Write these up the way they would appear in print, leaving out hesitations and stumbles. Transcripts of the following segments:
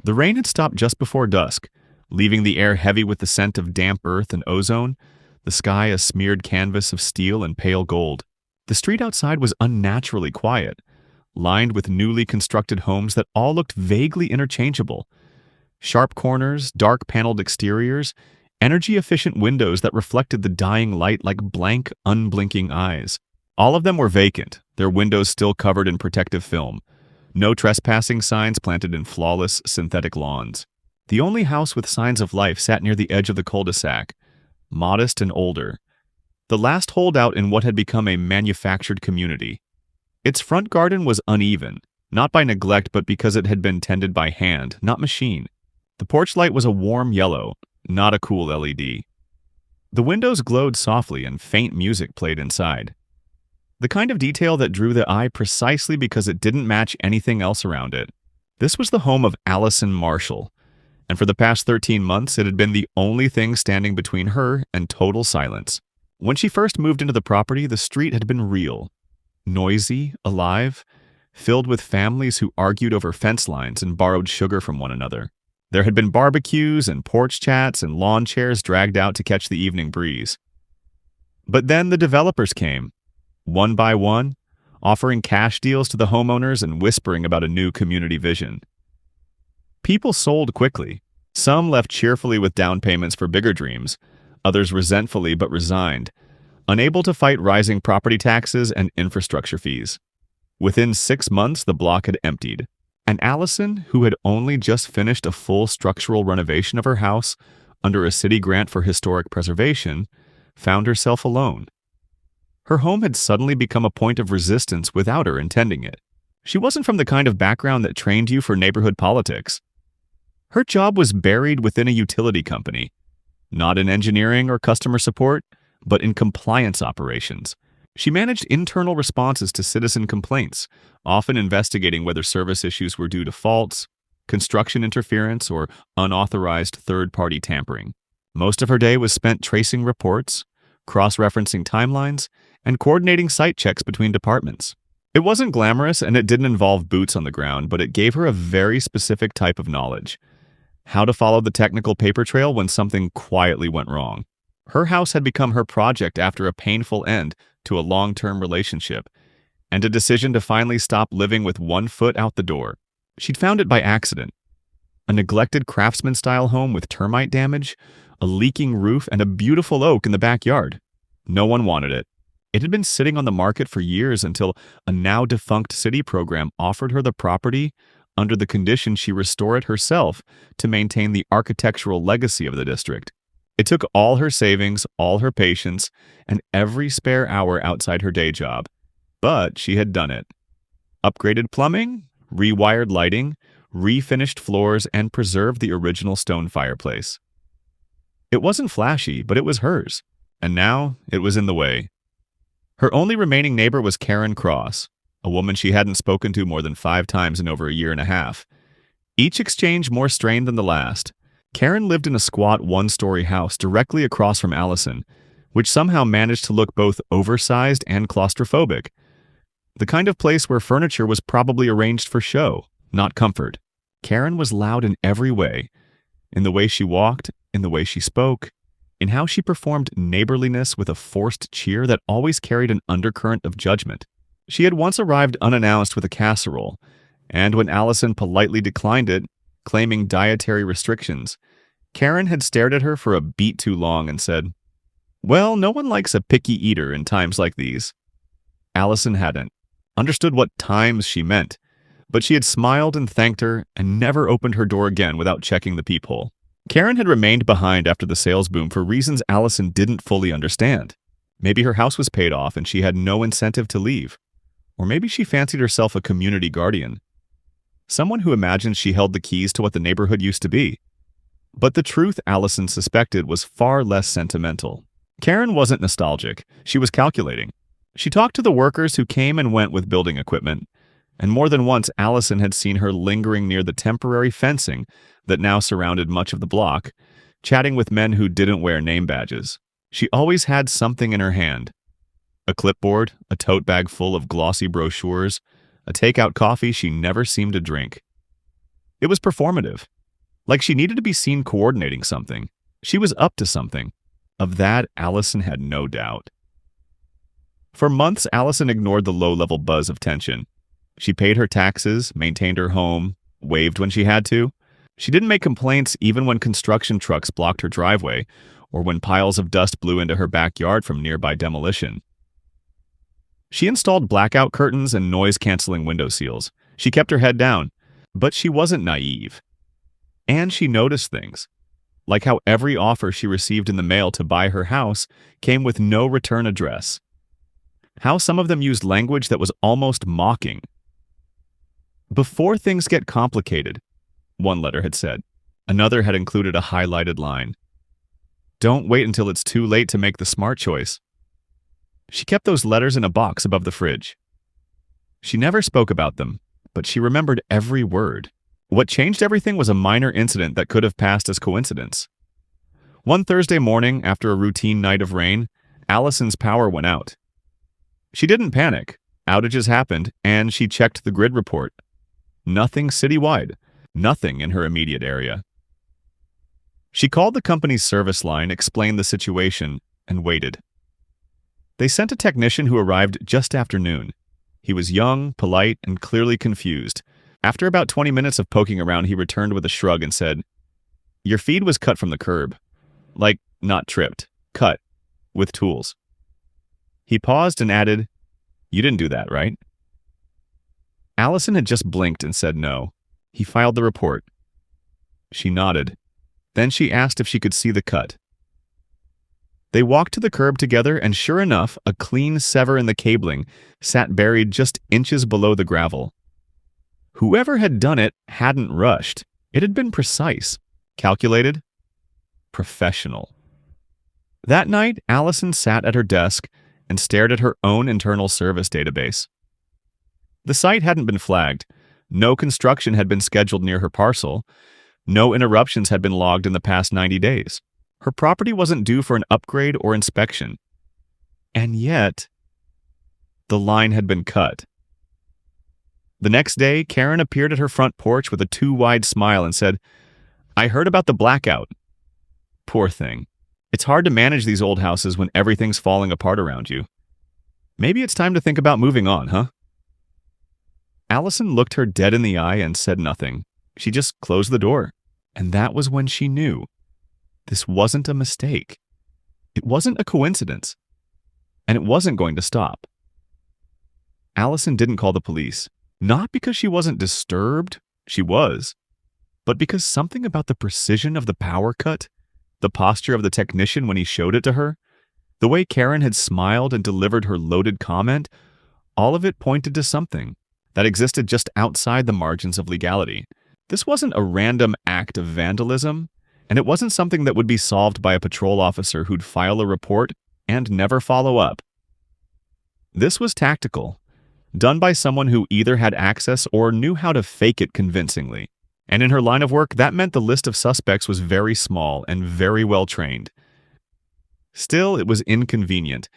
The rain had stopped just before dusk, leaving the air heavy with the scent of damp earth and ozone, the sky a smeared canvas of steel and pale gold. The street outside was unnaturally quiet, lined with newly constructed homes that all looked vaguely interchangeable. Sharp corners, dark paneled exteriors, energy-efficient windows that reflected the dying light like blank, unblinking eyes. All of them were vacant, their windows still covered in protective film. No trespassing signs planted in flawless, synthetic lawns. The only house with signs of life sat near the edge of the cul-de-sac, modest and older. The last holdout in what had become a manufactured community. Its front garden was uneven, not by neglect but because it had been tended by hand, not machine. The porch light was a warm yellow, not a cool LED. The windows glowed softly and faint music played inside. The kind of detail that drew the eye precisely because it didn't match anything else around it. This was the home of Allison Marshall, and for the past 13 months it had been the only thing standing between her and total silence. When she first moved into the property, the street had been real. Noisy, alive, filled with families who argued over fence lines and borrowed sugar from one another. There had been barbecues and porch chats and lawn chairs dragged out to catch the evening breeze. But then the developers came, one by one, offering cash deals to the homeowners and whispering about a new community vision. People sold quickly. Some left cheerfully with down payments for bigger dreams, others resentfully but resigned, unable to fight rising property taxes and infrastructure fees. Within 6 months, the block had emptied, and Allison, who had only just finished a full structural renovation of her house under a city grant for historic preservation, found herself alone. Her home had suddenly become a point of resistance without her intending it. She wasn't from the kind of background that trained you for neighborhood politics. Her job was buried within a utility company, not in engineering or customer support, but in compliance operations. She managed internal responses to citizen complaints, often investigating whether service issues were due to faults, construction interference, or unauthorized third-party tampering. Most of her day was spent tracing reports, cross-referencing timelines, and coordinating site checks between departments. It wasn't glamorous and it didn't involve boots on the ground, but it gave her a very specific type of knowledge. How to follow the technical paper trail when something quietly went wrong. Her house had become her project after a painful end to a long-term relationship, and a decision to finally stop living with one foot out the door. She'd found it by accident. A neglected craftsman-style home with termite damage, a leaking roof, and a beautiful oak in the backyard. No one wanted it. It had been sitting on the market for years until a now-defunct city program offered her the property under the condition she restore it herself to maintain the architectural legacy of the district. It took all her savings, all her patience, and every spare hour outside her day job. But she had done it. Upgraded plumbing, rewired lighting, refinished floors, and preserved the original stone fireplace. It wasn't flashy, but it was hers, and now it was in the way. Her only remaining neighbor was Karen Cross, a woman she hadn't spoken to more than 5 times in over a year and a half. Each exchange more strained than the last. Karen lived in a squat one-story house directly across from Allison, which somehow managed to look both oversized and claustrophobic. The kind of place where furniture was probably arranged for show, not comfort. Karen was loud in every way, in the way she walked, in the way she spoke, in how she performed neighborliness with a forced cheer that always carried an undercurrent of judgment. She had once arrived unannounced with a casserole, and when Allison politely declined it, claiming dietary restrictions, Karen had stared at her for a beat too long and said, "Well, no one likes a picky eater in times like these." Allison hadn't understood what times she meant, but she had smiled and thanked her and never opened her door again without checking the peephole. Karen had remained behind after the sales boom for reasons Allison didn't fully understand. Maybe her house was paid off and she had no incentive to leave. Or maybe she fancied herself a community guardian. Someone who imagined she held the keys to what the neighborhood used to be. But the truth Allison suspected was far less sentimental. Karen wasn't nostalgic. She was calculating. She talked to the workers who came and went with building equipment, and more than once Allison had seen her lingering near the temporary fencing that now surrounded much of the block, chatting with men who didn't wear name badges. She always had something in her hand. A clipboard, a tote bag full of glossy brochures, a takeout coffee she never seemed to drink. It was performative. like she needed to be seen coordinating something. She was up to something. Of that, Allison had no doubt. For months, Allison ignored the low-level buzz of tension. She paid her taxes, maintained her home, waved when she had to. She didn't make complaints even when construction trucks blocked her driveway or when piles of dust blew into her backyard from nearby demolition. She installed blackout curtains and noise-canceling window seals. She kept her head down, but she wasn't naive. And she noticed things, like how every offer she received in the mail to buy her house came with no return address. How some of them used language that was almost mocking. "Before things get complicated," one letter had said. Another had included a highlighted line. "Don't wait until it's too late to make the smart choice." She kept those letters in a box above the fridge. She never spoke about them, but she remembered every word. What changed everything was a minor incident that could have passed as coincidence. One Thursday morning, after a routine night of rain, Allison's power went out. She didn't panic. Outages happened, and she checked the grid report. Nothing citywide, nothing in her immediate area. She called the company's service line, explained the situation, and waited. They sent a technician who arrived just after noon. He was young, polite, and clearly confused. After about 20 minutes of poking around, he returned with a shrug and said, "Your feed was cut from the curb. Like, not tripped. Cut. With tools." He paused and added, "You didn't do that, right?" Allison had just blinked and said no. He filed the report. She nodded. Then she asked if she could see the cut. They walked to the curb together, and sure enough, a clean sever in the cabling sat buried just inches below the gravel. Whoever had done it hadn't rushed. It had been precise, calculated, professional. That night, Allison sat at her desk and stared at her own internal service database. The site hadn't been flagged. No construction had been scheduled near her parcel. No interruptions had been logged in the past 90 days. Her property wasn't due for an upgrade or inspection. And yet, the line had been cut. The next day, Karen appeared at her front porch with a too-wide smile and said, "I heard about the blackout." Poor thing. It's hard to manage these old houses when everything's falling apart around you. Maybe it's time to think about moving on, huh? Allison looked her dead in the eye and said nothing. She just closed the door. And that was when she knew. This wasn't a mistake. It wasn't a coincidence. And it wasn't going to stop. Allison didn't call the police. Not because she wasn't disturbed, she was, but because something about the precision of the power cut, the posture of the technician when he showed it to her, the way Karen had smiled and delivered her loaded comment, all of it pointed to something that existed just outside the margins of legality. This wasn't a random act of vandalism, and it wasn't something that would be solved by a patrol officer who'd file a report and never follow up. This was tactical, done by someone who either had access or knew how to fake it convincingly. And in her line of work, that meant the list of suspects was very small and very well trained. Still, it was inconvenient,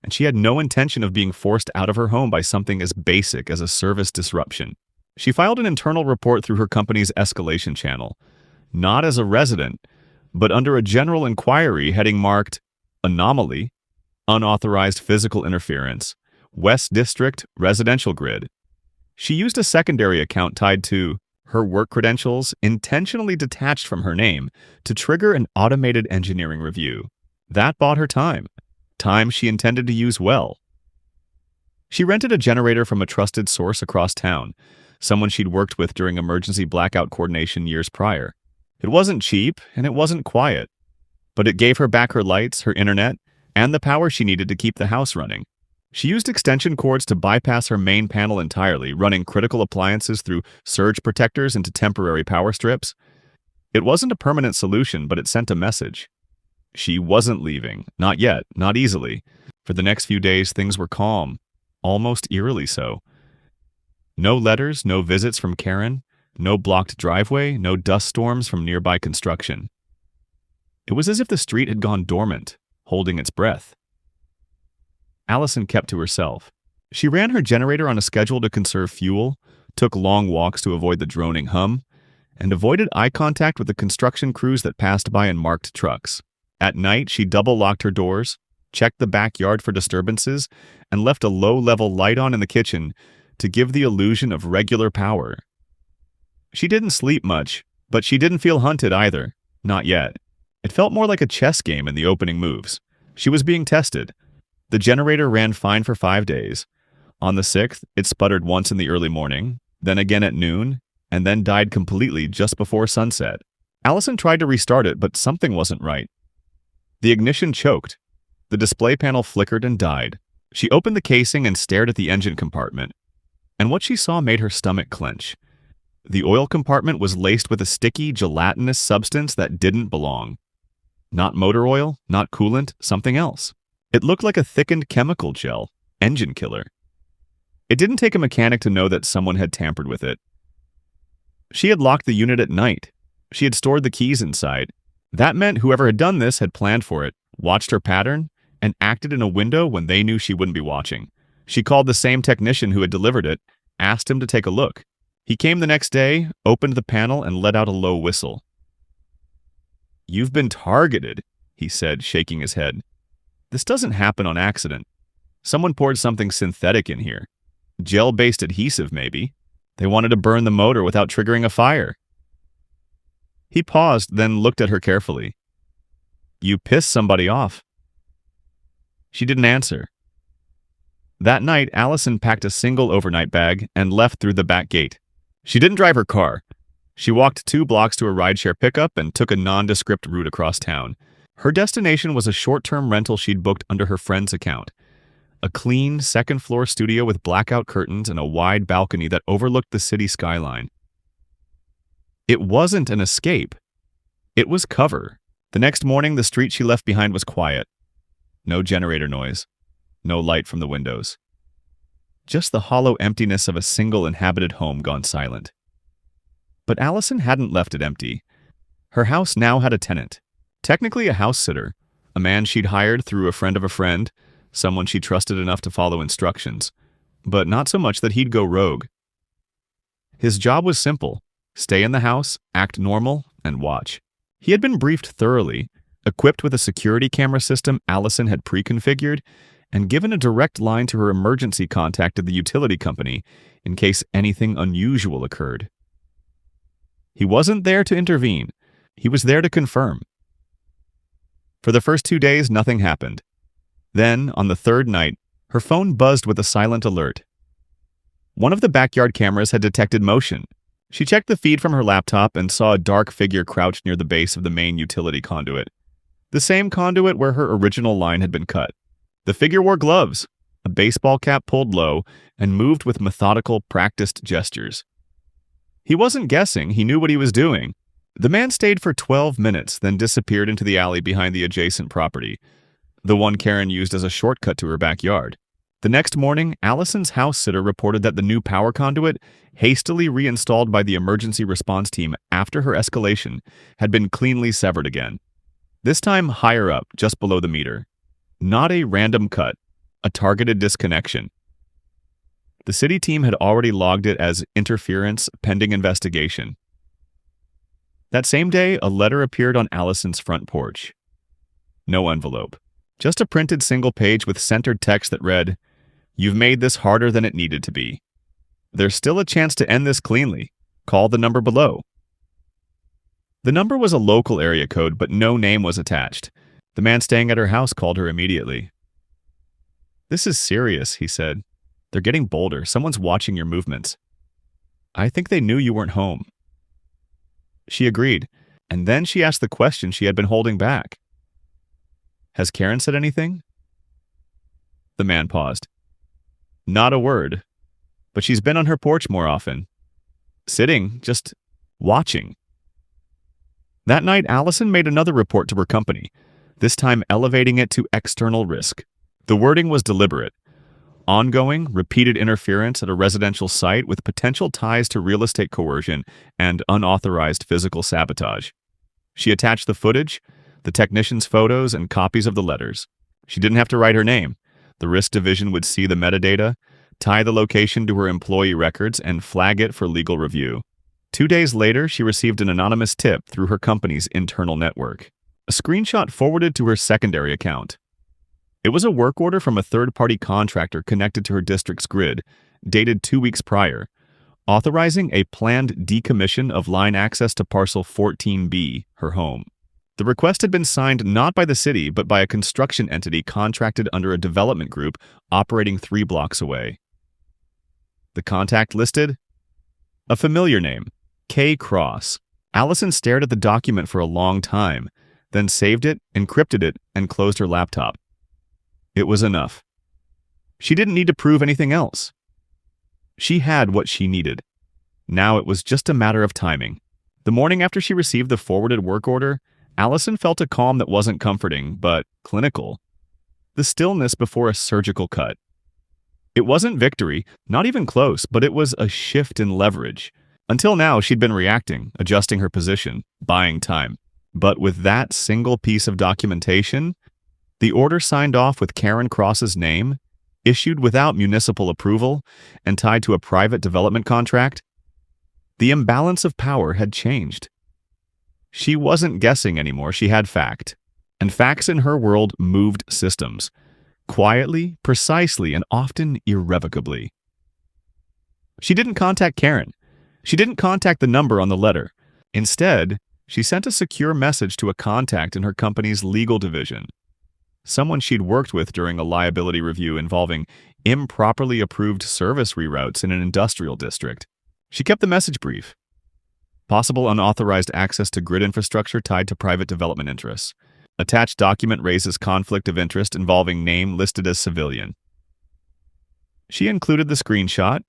and she had no intention of being forced out of her home by something as basic as a service disruption. She filed an internal report through her company's escalation channel, not as a resident, but under a general inquiry heading marked Anomaly, Unauthorized Physical Interference, West District Residential Grid. She used a secondary account tied to her work credentials, intentionally detached from her name, to trigger an automated engineering review. That bought her time she intended to use well. She rented a generator from a trusted source across town, someone she'd worked with during emergency blackout coordination years prior. It wasn't cheap, and it wasn't quiet, but it gave her back her lights, her internet, and the power she needed to keep the house running. She used extension cords to bypass her main panel entirely, running critical appliances through surge protectors into temporary power strips. It wasn't a permanent solution, but it sent a message. She wasn't leaving. Not yet. Not easily. For the next few days, things were calm. Almost eerily so. No letters, no visits from Karen, no blocked driveway, no dust storms from nearby construction. It was as if the street had gone dormant, holding its breath. Allison kept to herself. She ran her generator on a schedule to conserve fuel, took long walks to avoid the droning hum, and avoided eye contact with the construction crews that passed by in marked trucks. At night, she double-locked her doors, checked the backyard for disturbances, and left a low-level light on in the kitchen to give the illusion of regular power. She didn't sleep much, but she didn't feel hunted either. Not yet. It felt more like a chess game in the opening moves. She was being tested. The generator ran fine for 5 days. On the 6th, it sputtered once in the early morning, then again at noon, and then died completely just before sunset. Allison tried to restart it, but something wasn't right. The ignition choked. The display panel flickered and died. She opened the casing and stared at the engine compartment. And what she saw made her stomach clench. The oil compartment was laced with a sticky, gelatinous substance that didn't belong. Not motor oil, not coolant, something else. It looked like a thickened chemical gel, engine killer. It didn't take a mechanic to know that someone had tampered with it. She had locked the unit at night. She had stored the keys inside. That meant whoever had done this had planned for it, watched her pattern, and acted in a window when they knew she wouldn't be watching. She called the same technician who had delivered it, asked him to take a look. He came the next day, opened the panel, and let out a low whistle. "You've been targeted," he said, shaking his head. "This doesn't happen on accident. Someone poured something synthetic in here. Gel-based adhesive, maybe. They wanted to burn the motor without triggering a fire." He paused, then looked at her carefully. "You pissed somebody off." She didn't answer. That night, Allison packed a single overnight bag and left through the back gate. She didn't drive her car. She walked 2 blocks to a rideshare pickup and took a nondescript route across town. Her destination was a short-term rental she'd booked under her friend's account. A clean, second-floor studio with blackout curtains and a wide balcony that overlooked the city skyline. It wasn't an escape. It was cover. The next morning, the street she left behind was quiet. No generator noise. No light from the windows. Just the hollow emptiness of a single inhabited home gone silent. But Allison hadn't left it empty. Her house now had a tenant. Technically a house sitter, a man she'd hired through a friend of a friend, someone she trusted enough to follow instructions, but not so much that he'd go rogue. His job was simple: stay in the house, act normal, and watch. He had been briefed thoroughly, equipped with a security camera system Allison had pre-configured, and given a direct line to her emergency contact at the utility company in case anything unusual occurred. He wasn't there to intervene. He was there to confirm. For the first 2 days, nothing happened. Then, on the 3rd night, her phone buzzed with a silent alert. One of the backyard cameras had detected motion. She checked the feed from her laptop and saw a dark figure crouched near the base of the main utility conduit. The same conduit where her original line had been cut. The figure wore gloves, a baseball cap pulled low, and moved with methodical, practiced gestures. He wasn't guessing, he knew what he was doing. The man stayed for 12 minutes, then disappeared into the alley behind the adjacent property, the one Karen used as a shortcut to her backyard. The next morning, Allison's house sitter reported that the new power conduit, hastily reinstalled by the emergency response team after her escalation, had been cleanly severed again. This time higher up, just below the meter. Not a random cut, a targeted disconnection. The city team had already logged it as interference pending investigation. That same day, a letter appeared on Allison's front porch. No envelope. Just a printed single page with centered text that read, "You've made this harder than it needed to be. There's still a chance to end this cleanly. Call the number below." The number was a local area code, but no name was attached. The man staying at her house called her immediately. "This is serious," he said. "They're getting bolder. Someone's watching your movements." "I think they knew you weren't home." She agreed, and then she asked the question she had been holding back. "Has Karen said anything?" The man paused. "Not a word, but she's been on her porch more often. Sitting, just watching." That night, Allison made another report to her company, this time elevating it to external risk. The wording was deliberate. Ongoing, repeated interference at a residential site with potential ties to real estate coercion and unauthorized physical sabotage. She attached the footage, the technician's photos, and copies of the letters. She didn't have to write her name. The risk division would see the metadata, tie the location to her employee records, and flag it for legal review. 2 days later, she received an anonymous tip through her company's internal network. A screenshot forwarded to her secondary account. It was a work order from a third-party contractor connected to her district's grid, dated 2 weeks prior, authorizing a planned decommission of line access to parcel 14B, her home. The request had been signed not by the city, but by a construction entity contracted under a development group operating 3 blocks away. The contact listed? A familiar name, K. Cross. Allison stared at the document for a long time, then saved it, encrypted it, and closed her laptop. It was enough. She didn't need to prove anything else. She had what she needed. Now it was just a matter of timing. The morning after she received the forwarded work order, Allison felt a calm that wasn't comforting, but clinical. The stillness before a surgical cut. It wasn't victory, not even close, but it was a shift in leverage. Until now, she'd been reacting, adjusting her position, buying time. But with that single piece of documentation, the order signed off with Karen Cross's name, issued without municipal approval, and tied to a private development contract, the imbalance of power had changed. She wasn't guessing anymore, she had fact. And facts in her world moved systems. Quietly, precisely, and often irrevocably. She didn't contact Karen. She didn't contact the number on the letter. Instead, she sent a secure message to a contact in her company's legal division. Someone she'd worked with during a liability review involving improperly approved service reroutes in an industrial district. She kept the message brief. Possible unauthorized access to grid infrastructure tied to private development interests. Attached document raises conflict of interest involving name listed as civilian. She included the screenshot,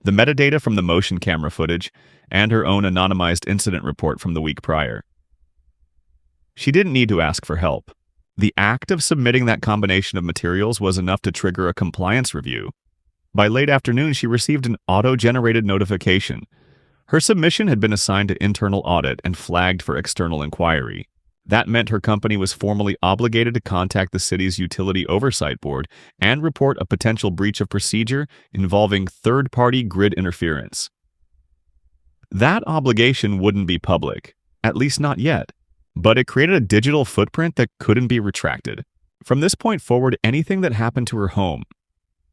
the metadata from the motion camera footage, and her own anonymized incident report from the week prior. She didn't need to ask for help. The act of submitting that combination of materials was enough to trigger a compliance review. By late afternoon, she received an auto-generated notification. Her submission had been assigned to internal audit and flagged for external inquiry. That meant her company was formally obligated to contact the city's utility oversight board and report a potential breach of procedure involving third-party grid interference. That obligation wouldn't be public, at least not yet, but it created a digital footprint that couldn't be retracted. From this point forward, anything that happened to her home,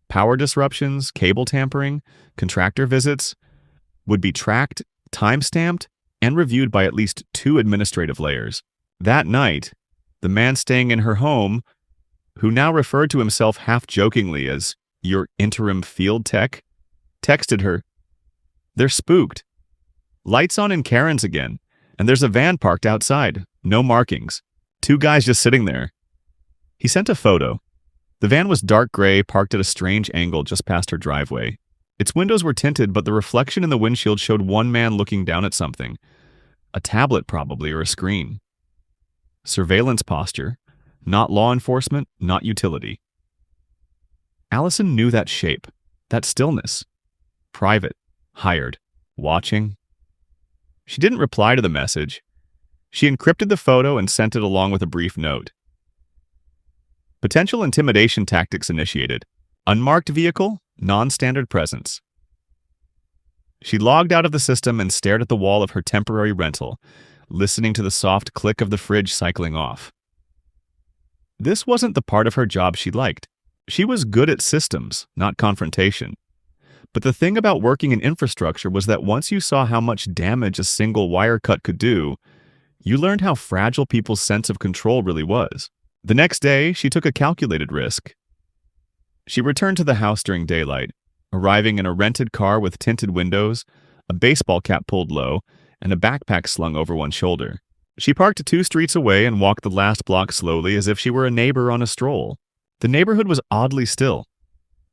power disruptions, cable tampering, contractor visits, would be tracked, time-stamped, and reviewed by at least 2 administrative layers. That night, the man staying in her home, who now referred to himself half-jokingly as your interim field tech, texted her, "They're spooked. Lights on in Karen's again, and there's a van parked outside, no markings. 2 guys just sitting there." He sent a photo. The van was dark gray, parked at a strange angle just past her driveway. Its windows were tinted, but the reflection in the windshield showed one man looking down at something. A tablet probably, or a screen. Surveillance posture. Not law enforcement, not utility. Allison knew that shape, that stillness. Private, hired, watching. She didn't reply to the message. She encrypted the photo and sent it along with a brief note. Potential intimidation tactics initiated. Unmarked vehicle, non-standard presence. She logged out of the system and stared at the wall of her temporary rental, listening to the soft click of the fridge cycling off. This wasn't the part of her job she liked. She was good at systems, not confrontation. But the thing about working in infrastructure was that once you saw how much damage a single wire cut could do, you learned how fragile people's sense of control really was. The next day, she took a calculated risk. She returned to the house during daylight, arriving in a rented car with tinted windows, a baseball cap pulled low, and a backpack slung over one shoulder. She parked 2 streets away and walked the last block slowly as if she were a neighbor on a stroll. The neighborhood was oddly still.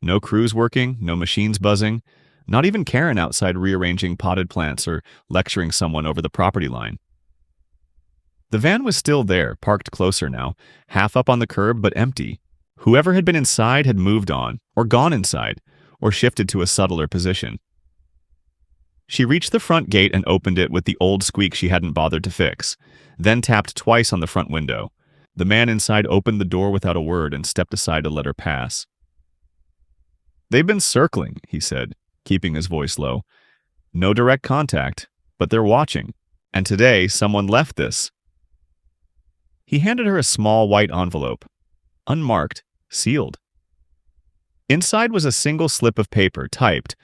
No crews working, no machines buzzing, not even Karen outside rearranging potted plants or lecturing someone over the property line. The van was still there, parked closer now, half up on the curb but empty. Whoever had been inside had moved on, or gone inside, or shifted to a subtler position. She reached the front gate and opened it with the old squeak she hadn't bothered to fix, then tapped twice on the front window. The man inside opened the door without a word and stepped aside to let her pass. "They've been circling," he said, keeping his voice low. "No direct contact. but they're watching. And today, someone left this. He handed her a small white envelope, unmarked, sealed. Inside was a single slip of paper, typed,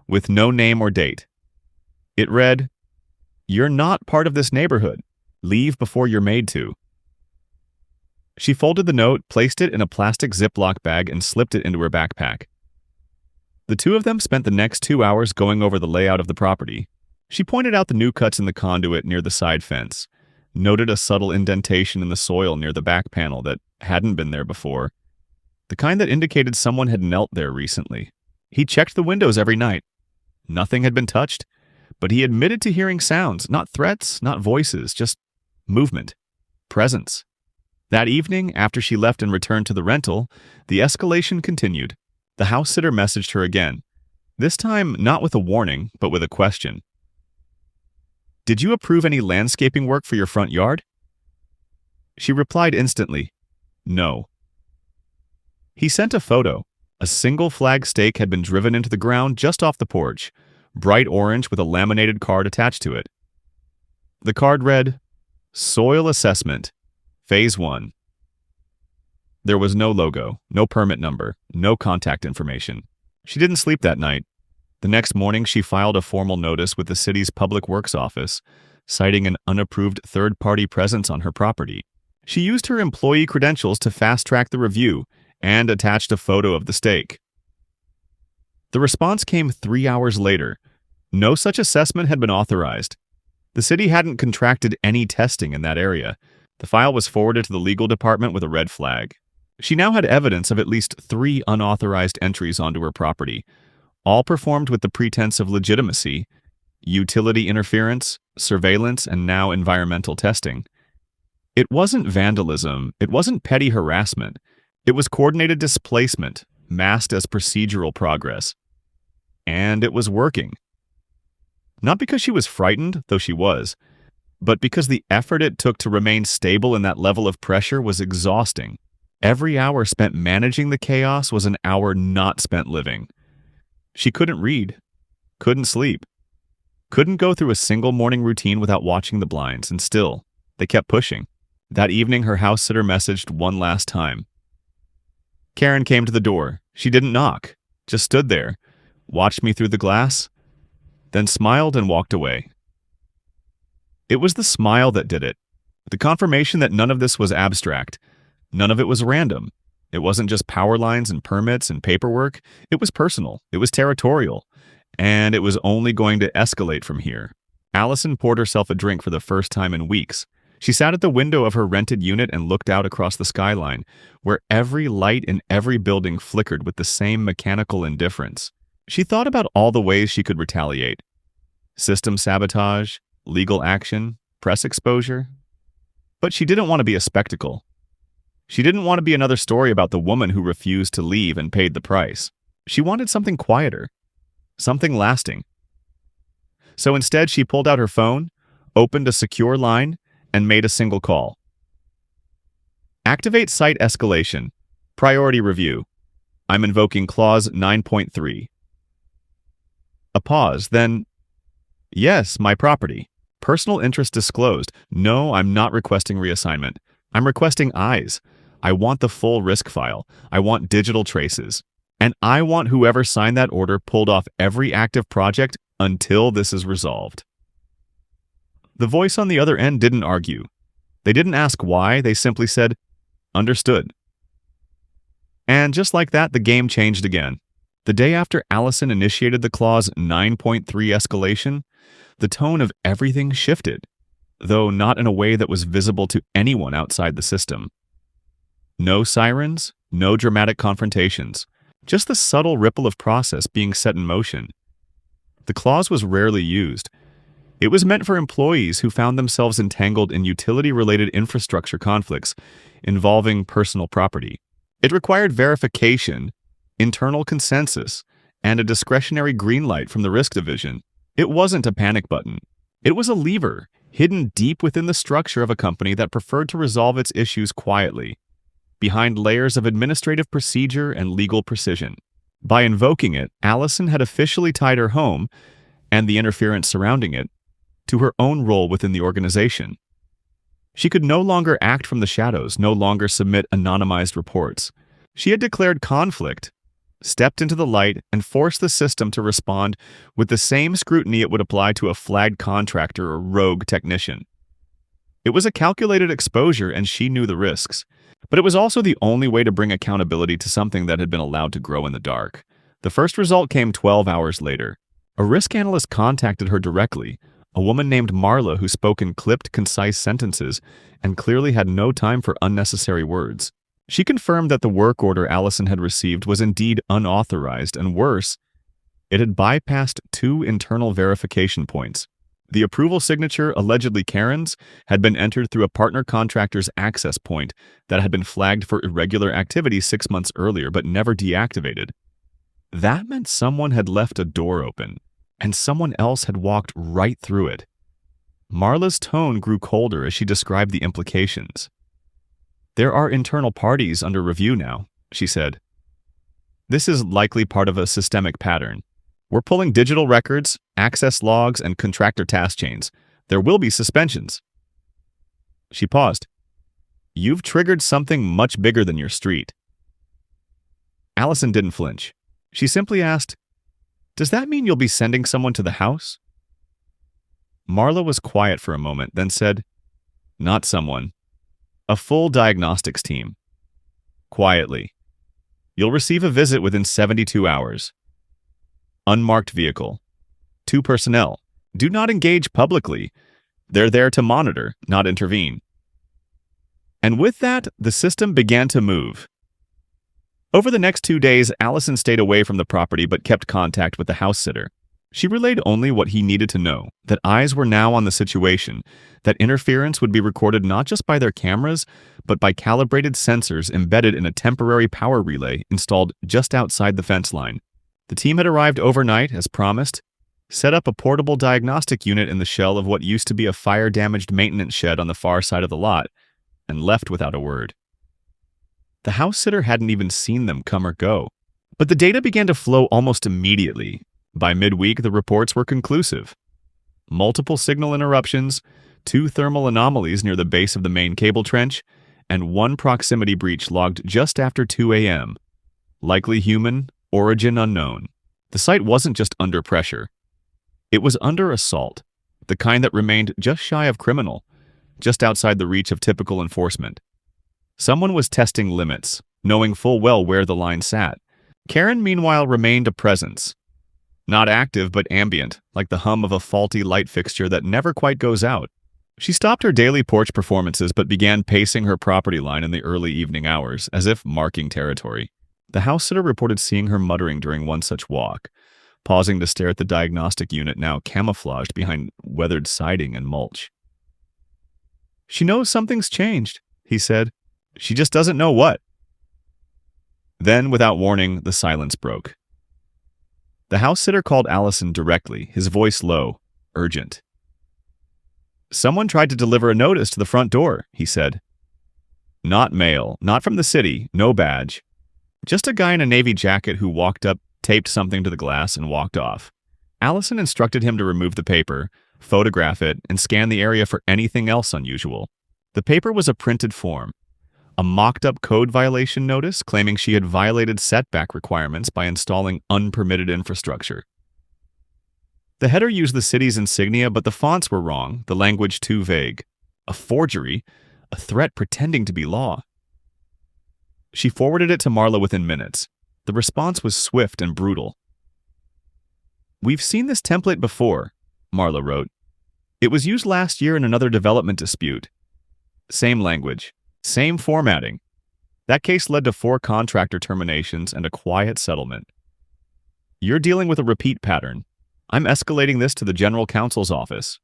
with no name or date. It read, "You're not part of this neighborhood. Leave before you're made to." She folded the note, placed it in a plastic Ziploc bag, and slipped it into her backpack. The two of them spent the next 2 hours going over the layout of the property. She pointed out the new cuts in the conduit near the side fence, noted a subtle indentation in the soil near the back panel that hadn't been there before, the kind that indicated someone had knelt there recently. He checked the windows every night. Nothing had been touched, but he admitted to hearing sounds, not threats, not voices, just movement, presence. That evening, after she left and returned to the rental, the escalation continued. The house sitter messaged her again, this time not with a warning, but with a question. "Did you approve any landscaping work for your front yard?" She replied instantly, "No." He sent a photo. A single flag stake had been driven into the ground just off the porch, bright orange with a laminated card attached to it. The card read, "Soil Assessment, Phase 1. There was no logo, no permit number, no contact information. She didn't sleep that night. The next morning, she filed a formal notice with the city's Public Works Office, citing an unapproved third-party presence on her property. She used her employee credentials to fast-track the review and attached a photo of the stake. The response came 3 hours later. No such assessment had been authorized. The city hadn't contracted any testing in that area. The file was forwarded to the legal department with a red flag. She now had evidence of at least 3 unauthorized entries onto her property, all performed with the pretense of legitimacy, utility interference, surveillance, and now environmental testing. It wasn't vandalism, it wasn't petty harassment, it was coordinated displacement, masked as procedural progress. And it was working. Not because she was frightened, though she was, but because the effort it took to remain stable in that level of pressure was exhausting. Every hour spent managing the chaos was an hour not spent living. She couldn't read, couldn't sleep, couldn't go through a single morning routine without watching the blinds, and still, they kept pushing. That evening, her house sitter messaged one last time. Karen came to the door. She didn't knock, just stood there, watched me through the glass, then smiled and walked away. It was the smile that did it, the confirmation that none of this was abstract, none of it was random. It wasn't just power lines and permits and paperwork. It was personal, it was territorial, and it was only going to escalate from here. Allison poured herself a drink for the first time in weeks. She sat at the window of her rented unit and looked out across the skyline, where every light in every building flickered with the same mechanical indifference. She thought about all the ways she could retaliate. System sabotage, legal action, press exposure. But she didn't want to be a spectacle. She didn't want to be another story about the woman who refused to leave and paid the price. She wanted something quieter, something lasting. So instead, she pulled out her phone, opened a secure line, and made a single call. Activate site escalation. Priority review. I'm invoking clause 9.3. A pause, then, yes, my property. Personal interest disclosed. No, I'm not requesting reassignment. I'm requesting eyes. I want the full risk file. I want digital traces. And I want whoever signed that order pulled off every active project until this is resolved. The voice on the other end didn't argue. They didn't ask why, they simply said, understood. And just like that, the game changed again. The day after Allison initiated the clause 9.3 escalation, the tone of everything shifted, though not in a way that was visible to anyone outside the system. No sirens, no dramatic confrontations, just the subtle ripple of process being set in motion. The clause was rarely used. It was meant for employees who found themselves entangled in utility-related infrastructure conflicts involving personal property. It required verification, internal consensus, and a discretionary green light from the risk division. It wasn't a panic button. It was a lever, hidden deep within the structure of a company that preferred to resolve its issues quietly, behind layers of administrative procedure and legal precision. By invoking it, Allison had officially tied her home, and the interference surrounding it, to her own role within the organization. She could no longer act from the shadows, no longer submit anonymized reports. She had declared conflict, stepped into the light, and forced the system to respond with the same scrutiny it would apply to a flagged contractor or rogue technician. It was a calculated exposure, and she knew the risks. But it was also the only way to bring accountability to something that had been allowed to grow in the dark. The first result came 12 hours later. A risk analyst contacted her directly, a woman named Marla who spoke in clipped, concise sentences and clearly had no time for unnecessary words. She confirmed that the work order Allison had received was indeed unauthorized, and worse, it had bypassed 2 internal verification points. The approval signature, allegedly Karen's, had been entered through a partner contractor's access point that had been flagged for irregular activity 6 months earlier but never deactivated. That meant someone had left a door open, and someone else had walked right through it. Marla's tone grew colder as she described the implications. "There are internal parties under review now," she said. "This is likely part of a systemic pattern. We're pulling digital records, access logs, and contractor task chains. There will be suspensions." She paused. "You've triggered something much bigger than your street." Allison didn't flinch. She simply asked, "Does that mean you'll be sending someone to the house?" Marla was quiet for a moment, then said, "Not someone. A full diagnostics team. Quietly. You'll receive a visit within 72 hours. Unmarked vehicle. 2 personnel. Do not engage publicly. They're there to monitor, not intervene." And with that, the system began to move. Over the next 2 days, Allison stayed away from the property but kept contact with the house sitter. She relayed only what he needed to know, that eyes were now on the situation, that interference would be recorded not just by their cameras, but by calibrated sensors embedded in a temporary power relay installed just outside the fence line. The team had arrived overnight, as promised, set up a portable diagnostic unit in the shell of what used to be a fire-damaged maintenance shed on the far side of the lot, and left without a word. The house sitter hadn't even seen them come or go. But the data began to flow almost immediately. By midweek, the reports were conclusive. Multiple signal interruptions, 2 thermal anomalies near the base of the main cable trench, and 1 proximity breach logged just after 2 a.m. Likely human, origin unknown. The site wasn't just under pressure. It was under assault, the kind that remained just shy of criminal, just outside the reach of typical enforcement. Someone was testing limits, knowing full well where the line sat. Karen, meanwhile, remained a presence. Not active, but ambient, like the hum of a faulty light fixture that never quite goes out. She stopped her daily porch performances but began pacing her property line in the early evening hours, as if marking territory. The house sitter reported seeing her muttering during one such walk, pausing to stare at the diagnostic unit now camouflaged behind weathered siding and mulch. "She knows something's changed," he said. "She just doesn't know what." Then, without warning, the silence broke. The house sitter called Allison directly, his voice low, urgent. "Someone tried to deliver a notice to the front door," he said. "Not mail, not from the city, no badge. Just a guy in a navy jacket who walked up, taped something to the glass, and walked off." Allison instructed him to remove the paper, photograph it, and scan the area for anything else unusual. The paper was a printed form, a mocked-up code violation notice claiming she had violated setback requirements by installing unpermitted infrastructure. The header used the city's insignia, but the fonts were wrong, the language too vague. A forgery, a threat pretending to be law. She forwarded it to Marla within minutes. The response was swift and brutal. "We've seen this template before," Marla wrote. "It was used last year in another development dispute. Same language. Same formatting. That case led to 4 contractor terminations and a quiet settlement. You're dealing with a repeat pattern. I'm escalating this to the general counsel's office."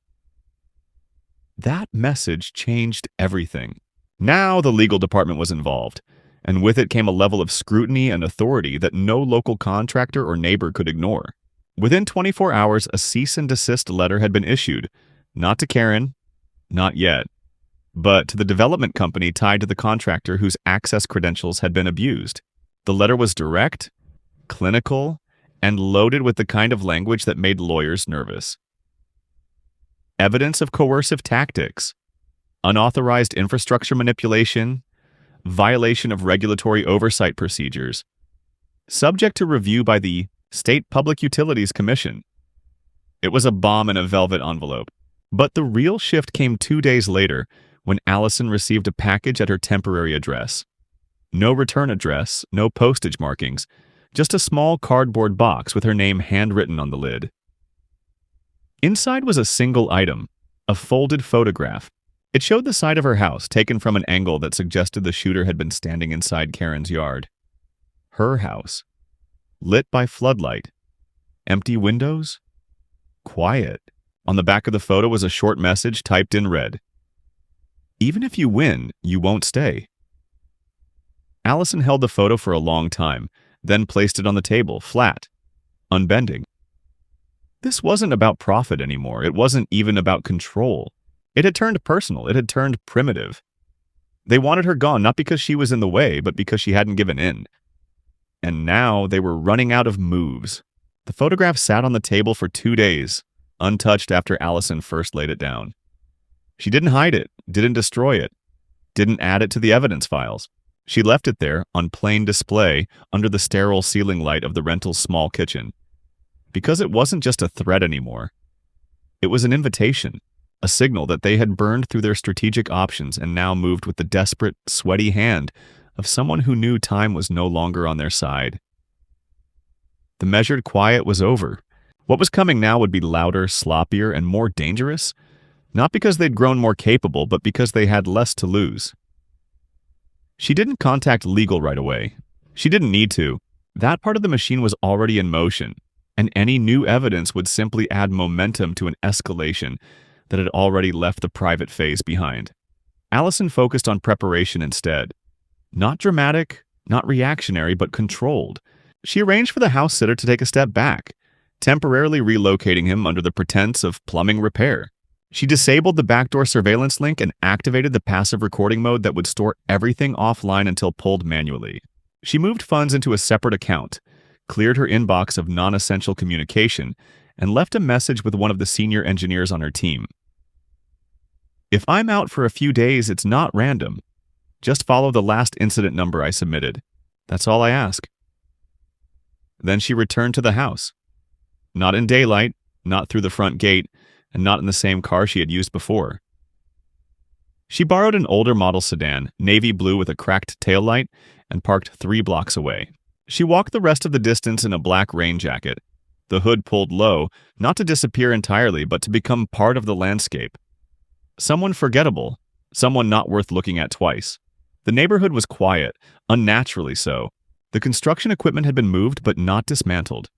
That message changed everything. Now the legal department was involved, and with it came a level of scrutiny and authority that no local contractor or neighbor could ignore. Within 24 hours, a cease and desist letter had been issued, not to Karen, not yet, but to the development company tied to the contractor whose access credentials had been abused. The letter was direct, clinical, and loaded with the kind of language that made lawyers nervous. evidence of coercive tactics, unauthorized infrastructure manipulation, violation of regulatory oversight procedures, subject to review by the State Public Utilities Commission. It was a bomb in a velvet envelope. But the real shift came 2 days later when Allison received a package at her temporary address. No return address, no postage markings, just a small cardboard box with her name handwritten on the lid. Inside was a single item, a folded photograph. It showed the side of her house, taken from an angle that suggested the shooter had been standing inside Karen's yard. Her house. Lit by floodlight. Empty windows. Quiet. On the back of the photo was a short message typed in red. Even if you win, you won't stay. Allison held the photo for a long time, then placed it on the table, flat, unbending. This wasn't about profit anymore. It wasn't even about control. It had turned personal. It had turned primitive. They wanted her gone, not because she was in the way, but because she hadn't given in. And now they were running out of moves. The photograph sat on the table for 2 days, untouched after Allison first laid it down. She didn't hide it, didn't destroy it, didn't add it to the evidence files. She left it there on plain display under the sterile ceiling light of the rental's small kitchen. Because it wasn't just a threat anymore. It was an invitation, a signal that they had burned through their strategic options and now moved with the desperate, sweaty hand of someone who knew time was no longer on their side. The measured quiet was over. What was coming now would be louder, sloppier, and more dangerous, not because they'd grown more capable, but because they had less to lose. She didn't contact legal right away. She didn't need to. That part of the machine was already in motion, and any new evidence would simply add momentum to an escalation that had already left the private phase behind. Allison focused on preparation instead. Not dramatic, not reactionary, but controlled. She arranged for the house sitter to take a step back, temporarily relocating him under the pretense of plumbing repair. She disabled the backdoor surveillance link and activated the passive recording mode that would store everything offline until pulled manually. She moved funds into a separate account, cleared her inbox of non-essential communication, and left a message with one of the senior engineers on her team. If I'm out for a few days, it's not random. Just follow the last incident number I submitted. That's all I ask. Then she returned to the house. Not in daylight, not through the front gate, and not in the same car she had used before. She borrowed an older model sedan, navy blue with a cracked taillight, and parked 3 blocks away. She walked the rest of the distance in a black rain jacket, the hood pulled low, not to disappear entirely, but to become part of the landscape. Someone forgettable, someone not worth looking at twice. The neighborhood was quiet, unnaturally so. The construction equipment had been moved but not dismantled.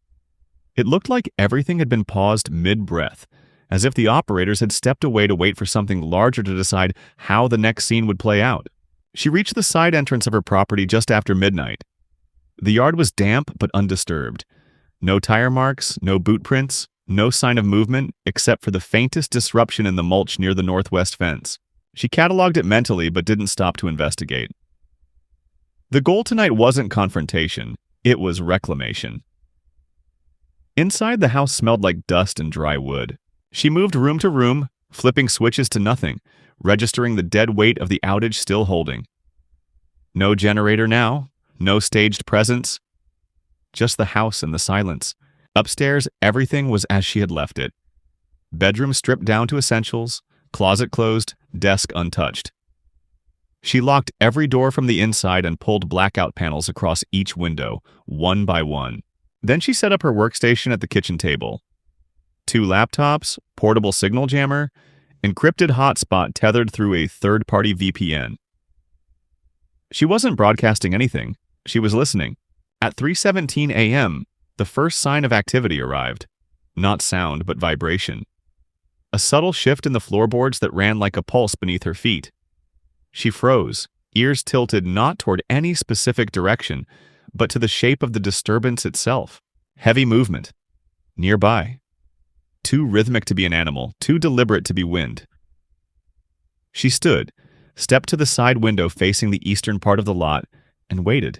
It looked like everything had been paused mid-breath, as if the operators had stepped away to wait for something larger to decide how the next scene would play out. She reached the side entrance of her property just after midnight. The yard was damp but undisturbed. No tire marks, no boot prints, no sign of movement except for the faintest disruption in the mulch near the northwest fence. She cataloged it mentally but didn't stop to investigate. The goal tonight wasn't confrontation, it was reclamation. Inside, the house smelled like dust and dry wood. She moved room to room, flipping switches to nothing, registering the dead weight of the outage still holding. No generator now, no staged presence, just the house and the silence. Upstairs, everything was as she had left it. Bedroom stripped down to essentials, closet closed, desk untouched. She locked every door from the inside and pulled blackout panels across each window, one by one. Then she set up her workstation at the kitchen table. 2 laptops, portable signal jammer, encrypted hotspot tethered through a third-party VPN. She wasn't broadcasting anything. She was listening. At 3:17 a.m., the first sign of activity arrived. Not sound, but vibration. A subtle shift in the floorboards that ran like a pulse beneath her feet. She froze, ears tilted not toward any specific direction, but to the shape of the disturbance itself. Heavy movement. Nearby. Too rhythmic to be an animal, too deliberate to be wind. She stood, stepped to the side window facing the eastern part of the lot, and waited.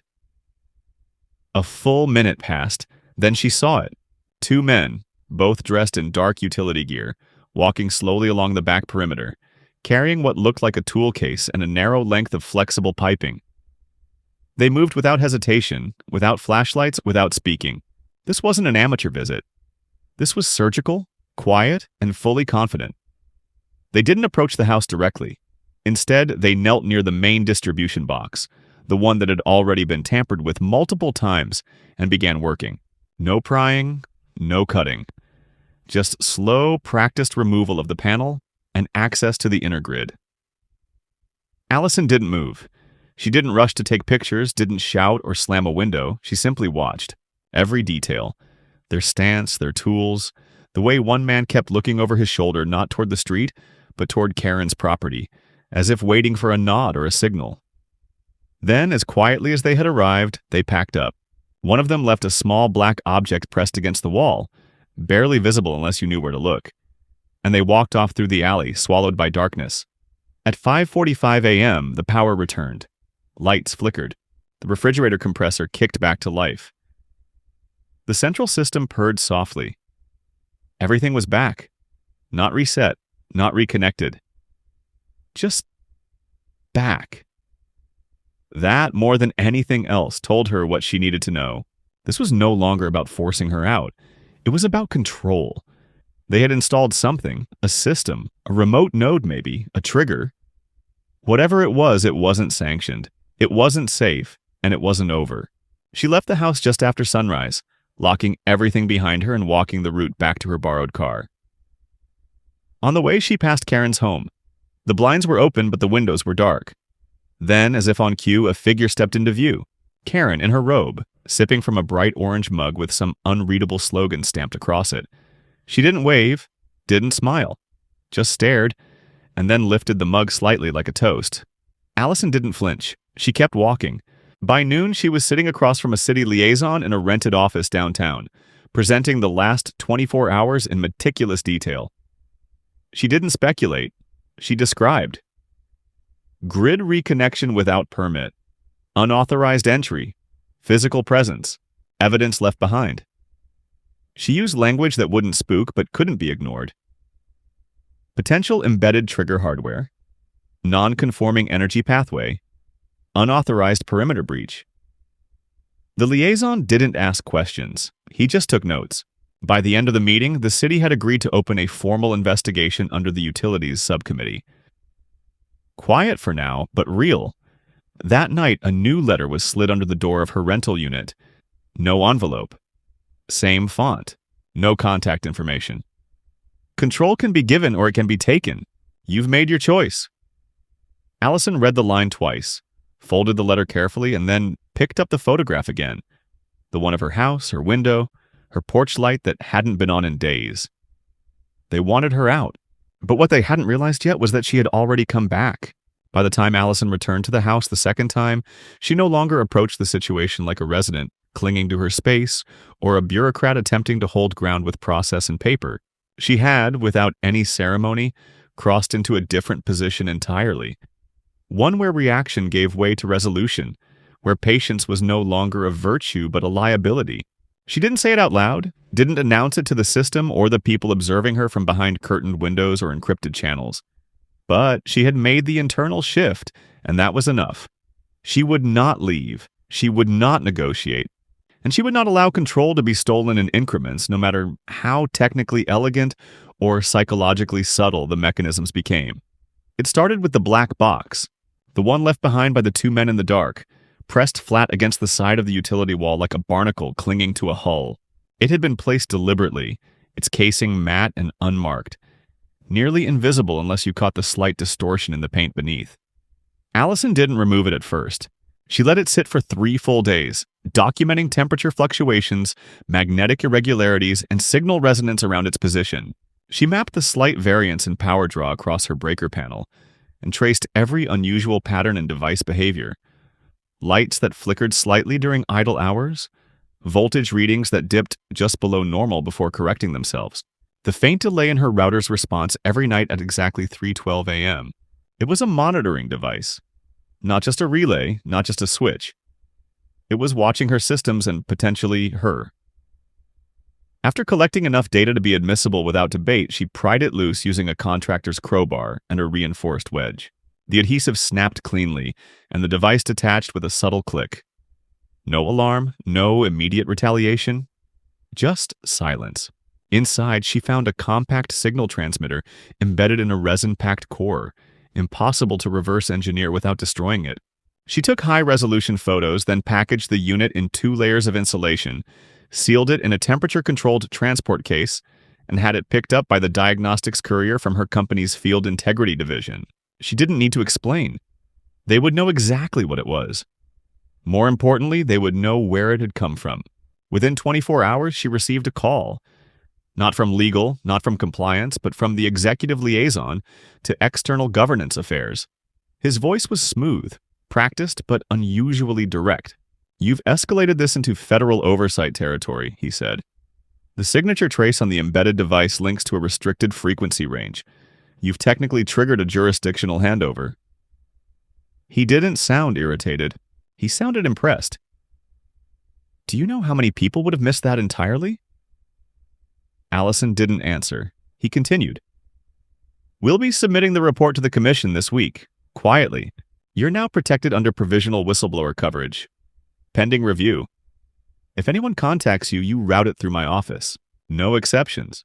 A full minute passed, then she saw it. 2 men, both dressed in dark utility gear, walking slowly along the back perimeter, carrying what looked like a tool case and a narrow length of flexible piping. They moved without hesitation, without flashlights, without speaking. This wasn't an amateur visit. This was surgical, quiet, and fully confident. They didn't approach the house directly. Instead, they knelt near the main distribution box, the one that had already been tampered with multiple times, and began working. No prying, no cutting. Just slow, practiced removal of the panel and access to the inner grid. Allison didn't move. She didn't rush to take pictures, didn't shout or slam a window. She simply watched. Every detail. Their stance, their tools, the way one man kept looking over his shoulder not toward the street, but toward Karen's property, as if waiting for a nod or a signal. Then, as quietly as they had arrived, they packed up. One of them left a small black object pressed against the wall, barely visible unless you knew where to look, and they walked off through the alley, swallowed by darkness. At 5:45 a.m., the power returned. Lights flickered. The refrigerator compressor kicked back to life. The central system purred softly. Everything was back. Not reset, not reconnected. Just back. That, more than anything else, told her what she needed to know. This was no longer about forcing her out. It was about control. They had installed something, a system, a remote node maybe, a trigger. Whatever it wasn't sanctioned. It wasn't safe, and it wasn't over. She left the house just after sunrise, locking everything behind her and walking the route back to her borrowed car. On the way, she passed Karen's home. The blinds were open, but the windows were dark. Then, as if on cue, a figure stepped into view. Karen, in her robe, sipping from a bright orange mug with some unreadable slogan stamped across it. She didn't wave, didn't smile, just stared, and then lifted the mug slightly like a toast. Allison didn't flinch. She kept walking. By noon, she was sitting across from a city liaison in a rented office downtown, presenting the last 24 hours in meticulous detail. She didn't speculate. She described. Grid reconnection without permit. Unauthorized entry. Physical presence. Evidence left behind. She used language that wouldn't spook but couldn't be ignored. Potential embedded trigger hardware. Non-conforming energy pathway. Unauthorized perimeter breach. The liaison didn't ask questions. He just took notes. By the end of the meeting, the city had agreed to open a formal investigation under the Utilities Subcommittee. Quiet for now, but real. That night, a new letter was slid under the door of her rental unit. No envelope. Same font. No contact information. Control can be given or it can be taken. You've made your choice. Allison read the line twice, folded the letter carefully, and then picked up the photograph again. The one of her house, her window, her porch light that hadn't been on in days. They wanted her out. But what they hadn't realized yet was that she had already come back. By the time Allison returned to the house the second time, she no longer approached the situation like a resident, clinging to her space, or a bureaucrat attempting to hold ground with process and paper. She had, without any ceremony, crossed into a different position entirely. One where reaction gave way to resolution, where patience was no longer a virtue but a liability. She didn't say it out loud, didn't announce it to the system or the people observing her from behind curtained windows or encrypted channels. But she had made the internal shift, and that was enough. She would not leave, she would not negotiate, and she would not allow control to be stolen in increments, no matter how technically elegant or psychologically subtle the mechanisms became. It started with the black box, the one left behind by the two men in the dark, pressed flat against the side of the utility wall like a barnacle clinging to a hull. It had been placed deliberately, its casing matte and unmarked, nearly invisible unless you caught the slight distortion in the paint beneath. Allison didn't remove it at first. She let it sit for 3 full days, documenting temperature fluctuations, magnetic irregularities, and signal resonance around its position. She mapped the slight variance in power draw across her breaker panel and traced every unusual pattern in device behavior. Lights that flickered slightly during idle hours, voltage readings that dipped just below normal before correcting themselves, the faint delay in her router's response every night at exactly 3:12 a.m. It was a monitoring device, not just a relay, not just a switch. It was watching her systems and potentially her. After collecting enough data to be admissible without debate, she pried it loose using a contractor's crowbar and a reinforced wedge. The adhesive snapped cleanly, and the device detached with a subtle click. No alarm, no immediate retaliation, just silence. Inside, she found a compact signal transmitter embedded in a resin-packed core, impossible to reverse engineer without destroying it. She took high-resolution photos, then packaged the unit in 2 layers of insulation, sealed it in a temperature-controlled transport case, and had it picked up by the diagnostics courier from her company's field integrity division. She didn't need to explain. They would know exactly what it was. More importantly, they would know where it had come from. Within 24 hours, she received a call. Not from legal, not from compliance, but from the executive liaison to external governance affairs. His voice was smooth, practiced, but unusually direct. "You've escalated this into federal oversight territory," he said. "The signature trace on the embedded device links to a restricted frequency range. You've technically triggered a jurisdictional handover." He didn't sound irritated. He sounded impressed. "Do you know how many people would have missed that entirely?" Allison didn't answer. He continued. "We'll be submitting the report to the commission this week. Quietly. You're now protected under provisional whistleblower coverage. Pending review. If anyone contacts you, you route it through my office. No exceptions."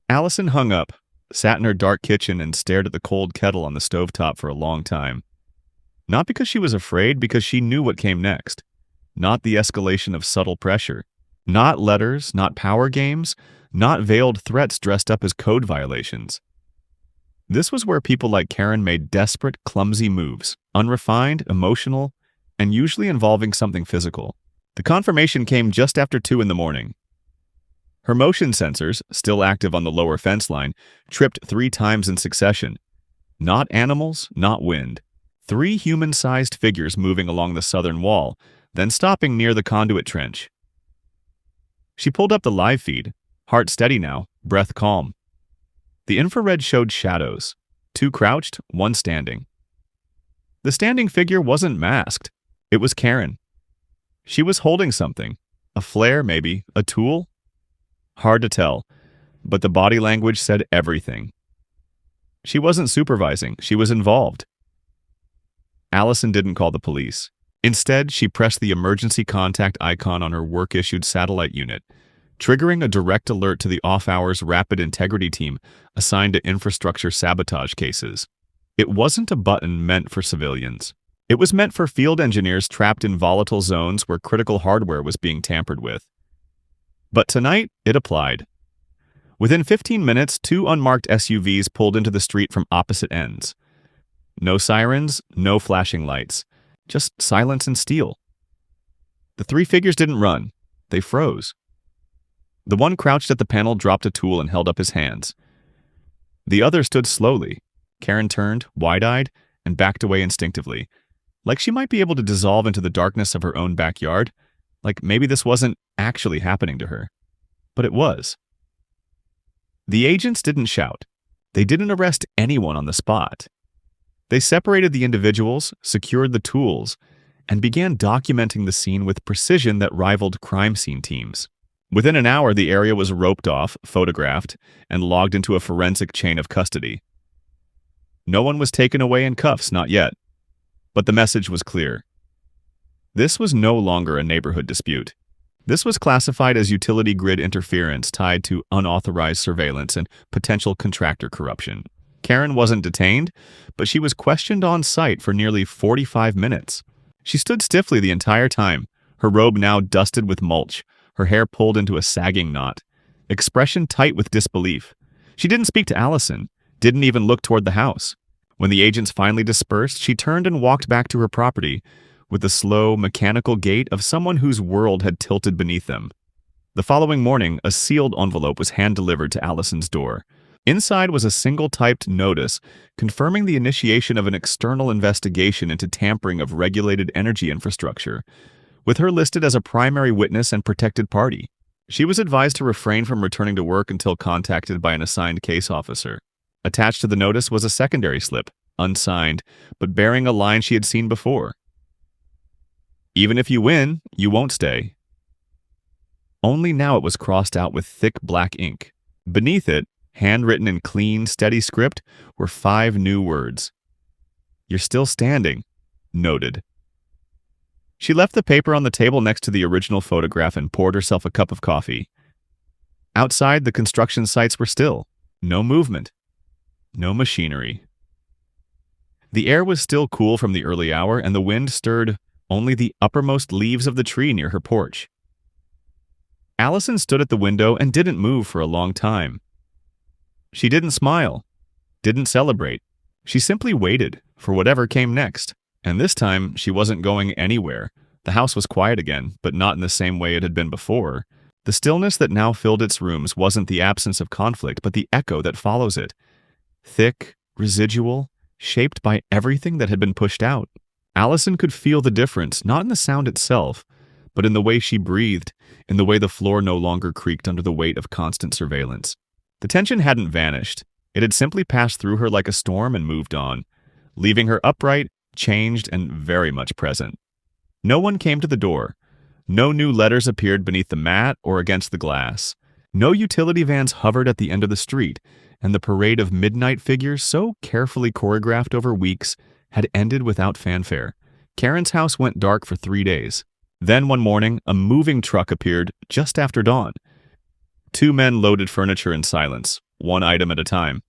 Allison hung up, sat in her dark kitchen, and stared at the cold kettle on the stovetop for a long time. Not because she was afraid, because she knew what came next. Not the escalation of subtle pressure. Not letters, not power games, not veiled threats dressed up as code violations. This was where people like Karen made desperate, clumsy moves, unrefined, emotional, and usually involving something physical. The confirmation came just after 2 in the morning. Her motion sensors, still active on the lower fence line, tripped 3 times in succession. Not animals, not wind. 3 human-sized figures moving along the southern wall, then stopping near the conduit trench. She pulled up the live feed, heart steady now, breath calm. The infrared showed shadows, 2 crouched, 1 standing. The standing figure wasn't masked. It was Karen. She was holding something. A flare, maybe, a tool? Hard to tell, but the body language said everything. She wasn't supervising, she was involved. Allison didn't call the police. Instead, she pressed the emergency contact icon on her work-issued satellite unit, triggering a direct alert to the off-hours rapid integrity team assigned to infrastructure sabotage cases. It wasn't a button meant for civilians. It was meant for field engineers trapped in volatile zones where critical hardware was being tampered with. But tonight, it applied. Within 15 minutes, 2 unmarked SUVs pulled into the street from opposite ends. No sirens, no flashing lights, just silence and steel. The 3 figures didn't run. They froze. The one crouched at the panel dropped a tool and held up his hands. The other stood slowly. Karen turned, wide-eyed, and backed away instinctively, like she might be able to dissolve into the darkness of her own backyard, like maybe this wasn't actually happening to her. But it was. The agents didn't shout. They didn't arrest anyone on the spot. They separated the individuals, secured the tools, and began documenting the scene with precision that rivaled crime scene teams. Within an hour, the area was roped off, photographed, and logged into a forensic chain of custody. No one was taken away in cuffs, not yet. But the message was clear. This was no longer a neighborhood dispute. This was classified as utility grid interference tied to unauthorized surveillance and potential contractor corruption. Karen wasn't detained, but she was questioned on site for nearly 45 minutes. She stood stiffly the entire time, her robe now dusted with mulch, her hair pulled into a sagging knot, expression tight with disbelief. She didn't speak to Allison, didn't even look toward the house. When the agents finally dispersed, she turned and walked back to her property, with the slow, mechanical gait of someone whose world had tilted beneath them. The following morning, a sealed envelope was hand-delivered to Allison's door. Inside was a single-typed notice confirming the initiation of an external investigation into tampering of regulated energy infrastructure, with her listed as a primary witness and protected party. She was advised to refrain from returning to work until contacted by an assigned case officer. Attached to the notice was a secondary slip, unsigned, but bearing a line she had seen before. "Even if you win, you won't stay." only now it was crossed out with thick black ink. Beneath it, handwritten in clean, steady script, were 5 new words. "You're still standing." Noted. She left the paper on the table next to the original photograph and poured herself a cup of coffee. Outside, the construction sites were still. No movement. No machinery. The air was still cool from the early hour, and the wind stirred only the uppermost leaves of the tree near her porch. Allison stood at the window and didn't move for a long time. She didn't smile, didn't celebrate. She simply waited for whatever came next. And this time, she wasn't going anywhere. The house was quiet again, but not in the same way it had been before. The stillness that now filled its rooms wasn't the absence of conflict, but the echo that follows it. Thick, residual, shaped by everything that had been pushed out. Allison could feel the difference, not in the sound itself, but in the way she breathed, in the way the floor no longer creaked under the weight of constant surveillance. The tension hadn't vanished. It had simply passed through her like a storm and moved on, leaving her upright, changed, and very much present. No one came to the door. No new letters appeared beneath the mat or against the glass. No utility vans hovered at the end of the street, and the parade of midnight figures, so carefully choreographed over weeks, had ended without fanfare. Karen's house went dark for 3 days. Then one morning, a moving truck appeared just after dawn. 2 men loaded furniture in silence, one item at a time.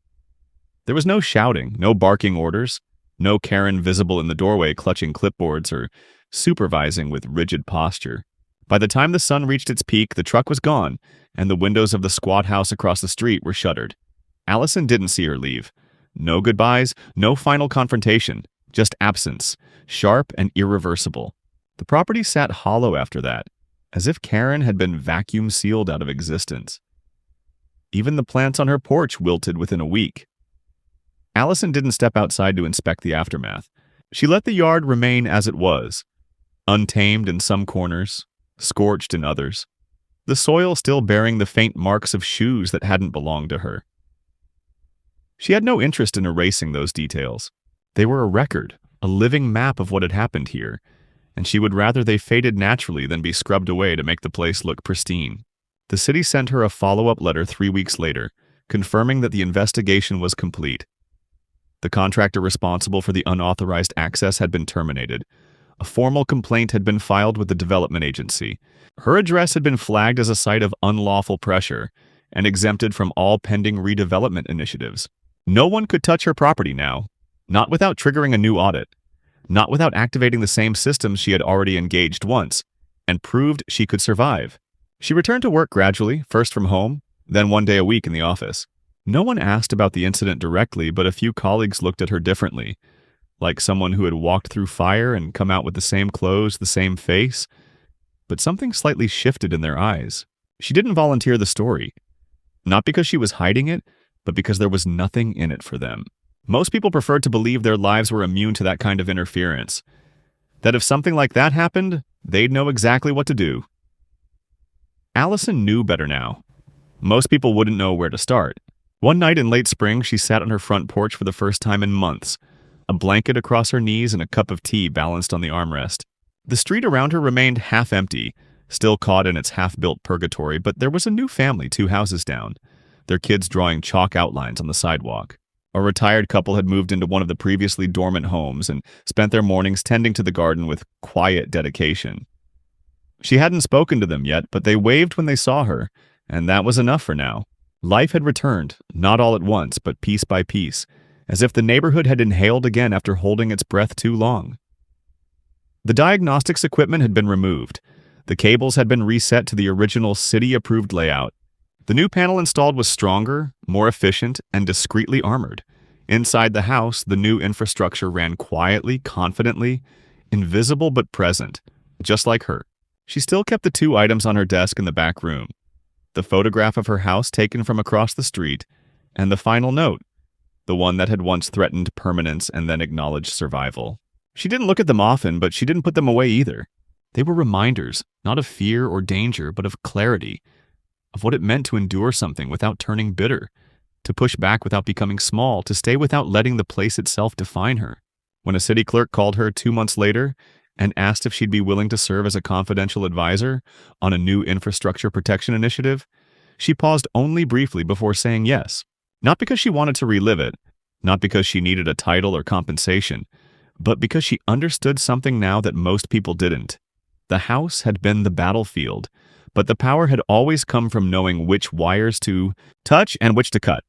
There was no shouting, no barking orders. No Karen visible in the doorway clutching clipboards or supervising with rigid posture. By the time the sun reached its peak, the truck was gone, and the windows of the squat house across the street were shuttered. Allison didn't see her leave. No goodbyes, no final confrontation, just absence, sharp and irreversible. The property sat hollow after that, as if Karen had been vacuum-sealed out of existence. Even the plants on her porch wilted within a week. Allison didn't step outside to inspect the aftermath. She let the yard remain as it was, untamed in some corners, scorched in others, the soil still bearing the faint marks of shoes that hadn't belonged to her. She had no interest in erasing those details. They were a record, a living map of what had happened here, and she would rather they faded naturally than be scrubbed away to make the place look pristine. The city sent her a follow-up letter 3 weeks later, confirming that the investigation was complete. The contractor responsible for the unauthorized access had been terminated. A formal complaint had been filed with the development agency. Her address had been flagged as a site of unlawful pressure and exempted from all pending redevelopment initiatives. No one could touch her property now, not without triggering a new audit, not without activating the same systems she had already engaged once, and proved she could survive. She returned to work gradually, first from home, then 1 day a week in the office. No one asked about the incident directly, but a few colleagues looked at her differently, like someone who had walked through fire and come out with the same clothes, the same face. But something slightly shifted in their eyes. She didn't volunteer the story, not because she was hiding it, but because there was nothing in it for them. Most people preferred to believe their lives were immune to that kind of interference, that if something like that happened, they'd know exactly what to do. Allison knew better now. Most people wouldn't know where to start. One night in late spring, she sat on her front porch for the first time in months, a blanket across her knees and a cup of tea balanced on the armrest. The street around her remained half empty, still caught in its half-built purgatory, but there was a new family 2 houses down, their kids drawing chalk outlines on the sidewalk. A retired couple had moved into one of the previously dormant homes and spent their mornings tending to the garden with quiet dedication. She hadn't spoken to them yet, but they waved when they saw her, and that was enough for now. Life had returned, not all at once, but piece by piece, as if the neighborhood had inhaled again after holding its breath too long. The diagnostics equipment had been removed. The cables had been reset to the original city-approved layout. The new panel installed was stronger, more efficient, and discreetly armored. Inside the house, the new infrastructure ran quietly, confidently, invisible but present, just like her. She still kept the 2 items on her desk in the back room. The photograph of her house taken from across the street, and the final note, the one that had once threatened permanence and then acknowledged survival. She didn't look at them often, but she didn't put them away either. They were reminders, not of fear or danger, but of clarity, of what it meant to endure something without turning bitter, to push back without becoming small, to stay without letting the place itself define her. When a city clerk called her 2 months later, and asked if she'd be willing to serve as a confidential advisor on a new infrastructure protection initiative, she paused only briefly before saying yes. Not because she wanted to relive it, not because she needed a title or compensation, but because she understood something now that most people didn't. The house had been the battlefield, but the power had always come from knowing which wires to touch and which to cut.